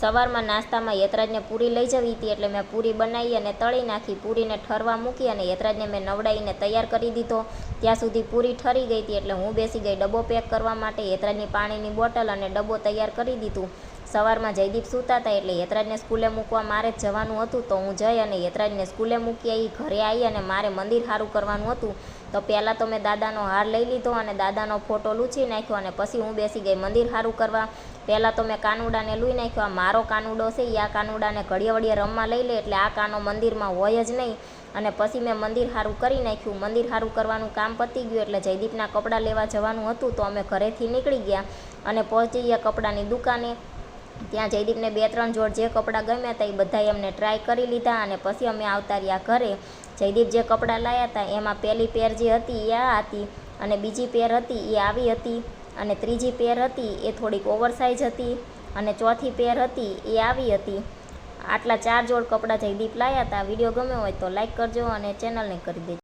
સવારમાં નાસ્તામાં યતરાજને પૂરી લઈ જવી હતી એટલે મેં પૂરી બનાવી અને તળી નાખી. પૂરીને ઠરવા મૂકી અને યતરાજને મેં નવડાવીને તૈયાર કરી દીધો. ત્યાં સુધી પૂરી ઠરી ગઈ હતી એટલે હું બેસી ગઈ ડબ્બો પેક કરવા માટે. યતરાજની પાણીની બોટલ અને ડબ્બો તૈયાર કરી દીધું. સવારમાં જયદીપ સૂતા હતા એટલે યતરાજને સ્કૂલે મૂકવા મારે જ જવાનું હતું. તો હું જઈ અને યતરાજને સ્કૂલે મૂકી આવી. ઘરે આવી અને મારે મંદિર સારું કરવાનું હતું. તો પહેલાં તો મેં દાદાનો હાર લઈ લીધો અને દાદાનો ફોટો લૂછી નાખ્યો અને પછી હું બેસી ગઈ મંદિર સારું કરવા. પહેલાં તો મેં કાનુડાને લૂઈ નાખ્યો. આ મારો કાનુડો છે, આ કાનુડાને ઘડીએ વળીએ રમવા લઈ લે એટલે આ કાનો મંદિરમાં હોય જ નહીં. અને પછી મેં મંદિર સારું કરી નાખ્યું. મંદિર સારું કરવાનું કામ પતી ગયું એટલે જયદીપના કપડાં લેવા જવાનું હતું. તો અમે ઘરેથી નીકળી ગયા અને પહોંચી ગયા કપડાની દુકાને. ત્યાં જયદીપને 2-3 જોડ જે કપડાં ગમ્યા હતા એ બધા એમને ટ્રાય કરી લીધા અને પછી અમે આવતા રહ્યા ઘરે. જયદીપ જે કપડાં લાવ્યા હતા એમાં પહેલી પેર જે હતી એ આ હતી અને બીજી પેર હતી એ આવી હતી અને ત્રીજી પેર હતી એ થોડીક ઓવરસાઇઝ હતી અને ચોથી પેર હતી એ આવી હતી. આટલા 4 જોડ કપડાં જયદીપ લાવ્યા હતા. વિડીયો ગમ્યો હોય તો લાઈક કરજો અને ચેનલને કરી દેજો.